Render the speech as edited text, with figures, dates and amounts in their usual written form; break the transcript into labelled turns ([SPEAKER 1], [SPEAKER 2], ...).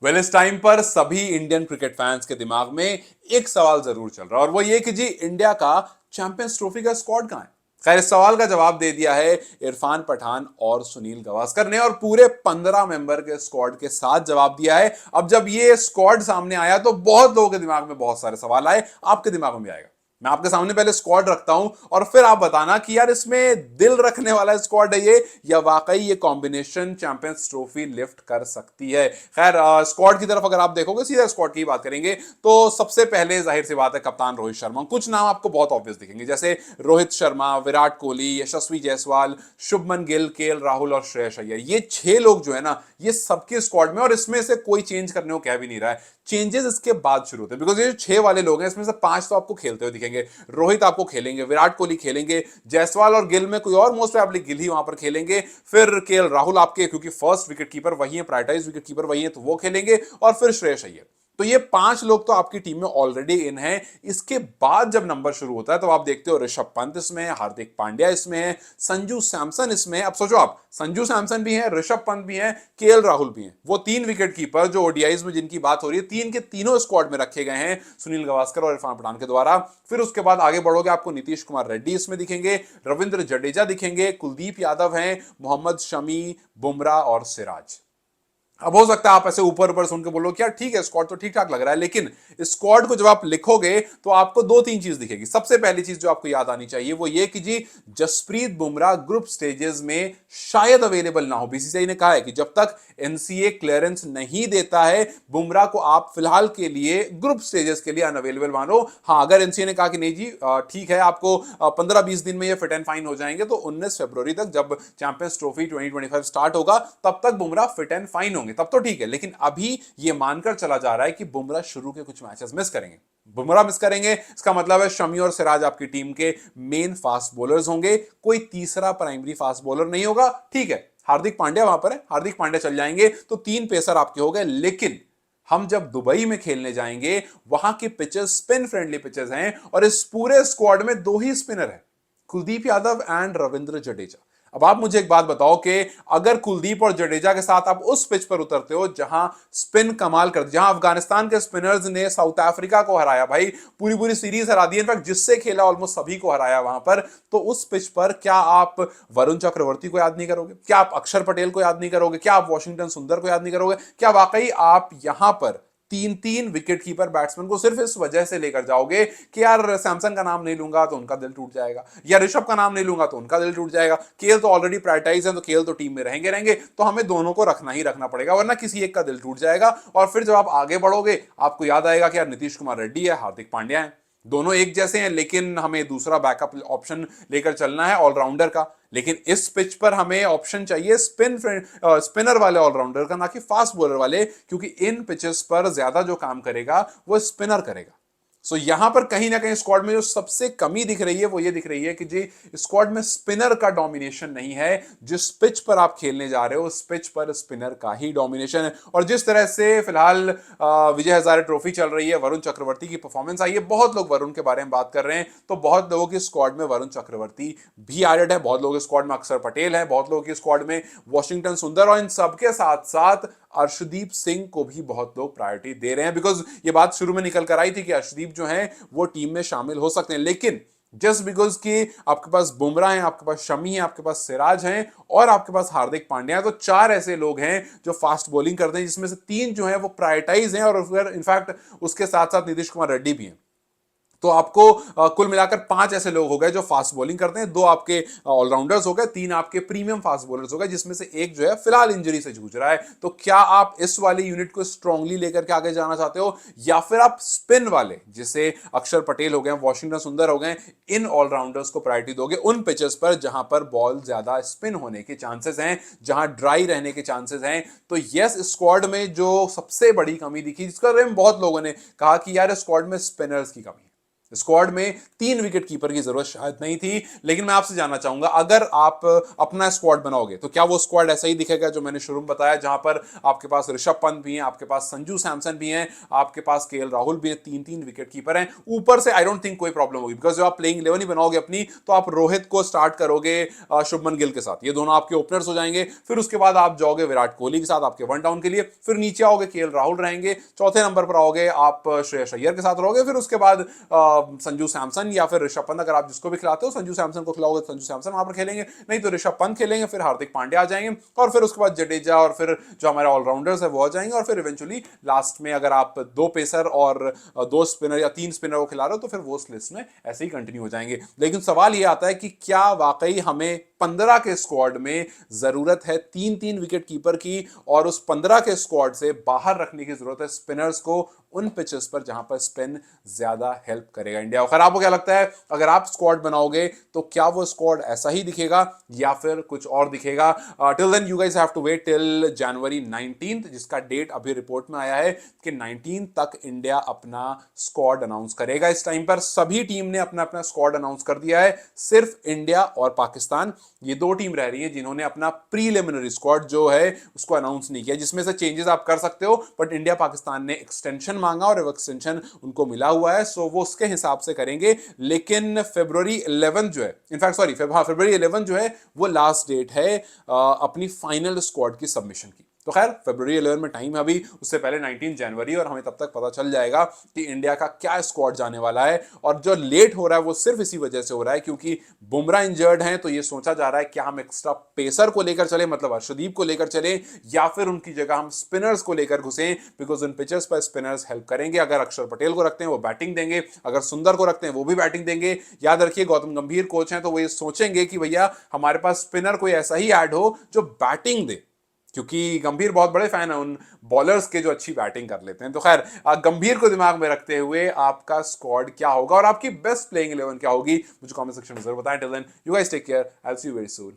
[SPEAKER 1] Well इस time पर सभी इंडियन क्रिकेट फैंस के दिमाग में एक सवाल जरूर चल रहा है और वो ये कि जी इंडिया का चैंपियंस ट्रॉफी का स्क्वाड कहां है। खैर इस सवाल का जवाब दे दिया है इरफान पठान और सुनील गावस्कर ने और पूरे 15 मेंबर के स्क्वाड के साथ जवाब दिया है। अब जब ये स्क्वाड सामने आया तो बहुत लोगों के दिमाग में बहुत सारे सवाल आए, आपके दिमाग में भी आएगा। मैं आपके सामने पहले स्क्वाड रखता हूं और फिर आप बताना कि यार इसमें दिल रखने वाला स्क्वाड है ये या वाकई ये कॉम्बिनेशन चैंपियंस ट्रॉफी लिफ्ट कर सकती है। खैर स्क्वाड की तरफ अगर आप देखोगे, सीधा स्क्वाड की बात करेंगे तो सबसे पहले जाहिर सी बात है कप्तान रोहित शर्मा। कुछ नाम आपको बहुत ऑब्वियस दिखेंगे जैसे रोहित शर्मा, विराट कोहली, यशस्वी जायसवाल, शुभमन गिल, केएल राहुल और श्रेयस अय्यर। ये 6 लोग जो है ना ये सबके स्क्वाड में और इसमें से कोई चेंज करने को कह भी नहीं रहा है। चेंजेस इसके बाद शुरू होते हैं बिकॉज ये जो 6 वाले लोग हैं इसमें से 5 तो आपको खेलते हुए दिखेंगे। रोहित आपको खेलेंगे, विराट कोहली खेलेंगे, जायसवाल और गिल में कोई और मोस्ट प्रोबेबली गिल ही वहां पर खेलेंगे। फिर केएल राहुल आपके, क्योंकि फर्स्ट विकेट कीपर वही है, प्रायोरिटाइज विकेट कीपर वही है, तो वो खेलेंगे। और फिर श्रेयस अय्यर। तो ये 5 लोग तो आपकी टीम में ऑलरेडी इन हैं। इसके बाद जब नंबर शुरू होता है तो आप देखते हो ऋषभ पंत इसमें है, हार्दिक पांड्या इसमें है, संजू सैमसन इसमें है। अब सोचो आप, संजू सैमसन भी है, ऋषभ पंत भी है, केएल राहुल भी है। वो 3 विकेट कीपर जो ओडीआईज में जिनकी बात हो रही है, 3 के तीनों स्क्वाड में रखे गए हैं सुनील गावस्कर और इरफान पठान के द्वारा। फिर उसके बाद आगे बढ़ोगे, आपको नीतीश कुमार रेड्डी इसमें दिखेंगे, रविंद्र जडेजा दिखेंगे, कुलदीप यादव हैं, मोहम्मद शमी, बुमराह और सिराज। अब हो सकता है आप ऐसे ऊपर ऊपर सुन के बोलो कि यार ठीक है स्क्वाड तो ठीक ठाक लग रहा है, लेकिन स्क्वाड को जब आप लिखोगे तो आपको 2-3 चीज दिखेगी। सबसे पहली चीज जो आपको याद आनी चाहिए वो ये कि जी जसप्रीत बुमराह ग्रुप स्टेजेस में शायद अवेलेबल ना हो। बीसीसीआई ने कहा है कि जब तक एनसीए क्लियरेंस नहीं देता है बुमराह को आप फिलहाल के लिए ग्रुप स्टेजेस के लिए अनअवेलेबल मानो। हाँ, अगर एनसीए ने कहा कि नहीं जी ठीक है आपको 15-20 दिन में ये फिट एंड फाइन हो जाएंगे तो 19 फरवरी तक जब चैंपियंस ट्रॉफी 2025 स्टार्ट होगा तब तक बुमराह फिट एंड फाइन होंगे, तब तो ठीक है। लेकिन अभी ये मानकर चला जा रहा है कि बुमराह शुरू के कुछ मैचेस मिस करेंगे। बुमराह मिस करेंगे इसका मतलब है शमी और सिराज आपकी टीम के मेन फास्ट बॉलर्स होंगे, कोई तीसरा प्राइमरी फास्ट बॉलर नहीं होगा। ठीक है, हार्दिक पांड्या वहां पर है, हार्दिक पांड्या चल जाएंगे तो 3 पेसर आपके हो गए। लेकिन हम जब दुबई में खेलने जाएंगे वहां के पिचेस स्पिन फ्रेंडली पिचेस हैं और इस पूरे स्क्वाड में 2 ही स्पिनर हैं, कुलदीप यादव एंड रविंद्र जडेजा। अब आप मुझे एक बात बताओ कि अगर कुलदीप और जडेजा के साथ आप उस पिच पर उतरते हो जहां स्पिन कमाल कर, जहां अफगानिस्तान के स्पिनर्स ने साउथ अफ्रीका को हराया, भाई पूरी पूरी सीरीज हरा दी, इनफैक्ट जिससे खेला ऑलमोस्ट सभी को हराया वहां पर, तो उस पिच पर क्या आप वरुण चक्रवर्ती को याद नहीं करोगे? क्या आप अक्षर पटेल को याद नहीं करोगे? क्या आप वॉशिंगटन सुंदर को याद नहीं करोगे? क्या वाकई आप यहां पर 3-3 विकेट कीपर बैट्समैन को सिर्फ इस वजह से लेकर जाओगे कि यार सैमसन का नाम नहीं लूंगा तो उनका दिल टूट जाएगा, या ऋषभ का नाम नहीं लूंगा तो उनका दिल टूट जाएगा, केएल तो ऑलरेडी प्रायोरिटाइज है तो केएल तो टीम में रहेंगे रहेंगे, तो हमें दोनों को रखना ही रखना पड़ेगा वरना किसी एक का दिल टूट जाएगा। और फिर जब आप आगे बढ़ोगे आपको याद आएगा कि यार नीतीश कुमार रेड्डी है, हार्दिक पांड्या है, दोनों एक जैसे हैं, लेकिन हमें दूसरा बैकअप ऑप्शन लेकर चलना है ऑलराउंडर का। लेकिन इस पिच पर हमें ऑप्शन चाहिए स्पिनर वाले ऑलराउंडर का, ना कि फास्ट बॉलर वाले, क्योंकि इन पिचेस पर ज्यादा जो काम करेगा वो स्पिनर करेगा। सो यहां पर कहीं ना कहीं स्क्वाड में जो सबसे कमी दिख रही है वो ये दिख रही है कि जी स्क्वाड में स्पिनर का डोमिनेशन नहीं है। जिस पिच पर आप खेलने जा रहे हो उस पिच पर स्पिनर का ही डोमिनेशन है। और जिस तरह से फिलहाल विजय हजारे ट्रॉफी चल रही है, वरुण चक्रवर्ती की परफॉर्मेंस आई है, बहुत लोग वरुण के बारे में बात कर रहे हैं, तो बहुत लोगों की स्क्वाड में वरुण चक्रवर्ती भी एडेड है, बहुत लोगों के स्क्वाड में अक्षर पटेल है, बहुत लोगों की स्क्वाड में वॉशिंगटन सुंदर, और इन सबके साथ साथ अर्शदीप सिंह को भी बहुत लोग प्रायोरिटी दे रहे हैं। बिकॉज ये बात शुरू में निकल कर आई थी कि अर्शदीप जो है वो टीम में शामिल हो सकते हैं, लेकिन जस्ट बिकॉज कि आपके पास बुमराह है, आपके पास शमी है, आपके पास सिराज हैं और आपके पास हार्दिक पांड्या है, तो 4 ऐसे लोग हैं जो फास्ट बॉलिंग करते हैं, जिसमें से 3 जो है वो प्रायोरिटाइज हैं और इनफैक्ट उसके साथ साथ नीतीश कुमार रेड्डी भी हैं। तो आपको कुल मिलाकर 5 ऐसे लोग हो गए जो फास्ट बॉलिंग करते हैं, 2 आपके ऑलराउंडर्स हो गए, 3 आपके प्रीमियम फास्ट बॉलर्स हो गए, जिसमें से एक जो है फिलहाल इंजरी से जूझ रहा है। तो क्या आप इस वाली यूनिट को स्ट्रांगली लेकर के आगे जाना चाहते हो, या फिर आप स्पिन वाले जिसे अक्षर पटेल हो गए, वॉशिंगटन सुंदर हो गए, इन ऑलराउंडर्स को प्रायोरिटी दोगे उन पिचेस पर जहां पर बॉल ज्यादा स्पिन होने के चांसेस हैं, जहां ड्राई रहने के चांसेस हैं? तो यस, स्क्वाड में जो सबसे बड़ी कमी दिखी, जिसके बारे में बहुत लोगों ने कहा कि यार स्क्वाड में स्पिनर्स की कमी है, स्क्वाड में 3 विकेट कीपर की जरूरत शायद नहीं थी, लेकिन मैं आपसे जानना चाहूंगा अगर आप अपना स्क्वाड बनाओगे तो क्या वो स्क्वाड ऐसा ही दिखेगा जो मैंने शुरू में बताया, जहां पर आपके पास ऋषभ पंत भी हैं, आपके पास संजू सैमसन भी हैं, आपके पास केएल राहुल भी हैं, 3-3 विकेट कीपर हैं ऊपर से। आई डोंट थिंक कोई प्रॉब्लम होगी, बिकॉज जो आप प्लेइंग 11 ही बनाओगे अपनी, तो आप रोहित को स्टार्ट करोगे शुभमन गिल के साथ, ये दोनों आपके ओपनर्स हो जाएंगे। फिर उसके बाद आप जाओगे विराट कोहली के साथ आपके वन डाउन के लिए, फिर नीचे आओगे केएल राहुल रहेंगे, चौथे नंबर पर आओगे आप श्रेयस अय्यर के साथ रहोगे, फिर उसके बाद संजू सैमसन या फिर ऋषभ पंत, अगर आप जिसको भी खिलाते हो संजू सैमसन को खिलाओगे तो संजू सैमसन वहां पर खेलेंगे, नहीं तो ऋषभ पंत खेलेंगे, फिर हार्दिक पांड्या आ जाएंगे, और फिर उसके बाद जडेजा और फिर जो हमारे ऑलराउंडर्स है वो आ जाएंगे, और फिर इवेंचुअली लास्ट में अगर आप 2 पेसर और 2 स्पिनर या 3 स्पिनर को खिला रहे हो तो फिर वो उस लिस्ट में ऐसे ही कंटिन्यू हो जाएंगे। लेकिन सवाल ये आता है कि क्या वाकई हमें 15 के स्क्वाड में जरूरत है 3-3 विकेट कीपर की, और उस 15 के स्क्वाड से बाहर रखने की जरूरत है स्पिनर्स को उन पिचेस पर जहां पर स्पिन ज्यादा हेल्प करेगा इंडिया को। खैर आपको क्या लगता है, अगर आप स्क्वाड बनाओगे तो क्या वो स्क्वाड ऐसा ही दिखेगा या फिर कुछ और दिखेगा? Till then you guys have to wait till January 19, जिसका डेट अभी रिपोर्ट में आया है कि 19 तक इंडिया अपना स्क्वाड अनाउंस करेगा। इस टाइम पर सभी टीम ने अपना अपना स्क्वाड अनाउंस कर दिया है, सिर्फ इंडिया और पाकिस्तान, ये 2 टीम रह रही है जिन्होंने अपना प्रीलिमिनरी स्क्वाड जो है उसको अनाउंस नहीं किया, जिसमें से चेंजेस आप कर सकते हो, बट इंडिया पाकिस्तान ने एक्सटेंशन मांगा और एक्सटेंशन उनको मिला हुआ है, सो वो उसके हिसाब से करेंगे। लेकिन फरवरी 11 जो है, इनफैक्ट सॉरी फरवरी 11 जो है वो लास्ट डेट है अपनी फाइनल स्क्वाड की सबमिशन की। तो खैर फरवरी 11 में टाइम है अभी, उससे पहले 19 जनवरी, और हमें तब तक पता चल जाएगा कि इंडिया का क्या स्क्वाड जाने वाला है। और जो लेट हो रहा है वो सिर्फ इसी वजह से हो रहा है क्योंकि बुमराह इंजर्ड हैं, तो ये सोचा जा रहा है कि हम एक्स्ट्रा पेसर को लेकर चले, मतलब अर्शदीप को लेकर चले, या फिर उनकी जगह हम स्पिनर्स को लेकर घुसें, बिकॉज उन पिचेस पर स्पिनर्स हेल्प करेंगे। अगर अक्षर पटेल को रखते हैं वो बैटिंग देंगे, अगर सुंदर को रखते हैं वो भी बैटिंग देंगे। याद रखिए गौतम गंभीर कोच हैं तो वो ये सोचेंगे कि भैया हमारे पास स्पिनर कोई ऐसा ही ऐड हो जो बैटिंग दे, क्योंकि गंभीर बहुत बड़े फैन है उन बॉलर्स के जो अच्छी बैटिंग कर लेते हैं। तो खैर गंभीर को दिमाग में रखते हुए आपका स्क्वाड क्या होगा और आपकी बेस्ट प्लेइंग 11 क्या होगी, मुझे कमेंट सेक्शन में जरूर बताएं। Till then you guys take care, I will see you very soon.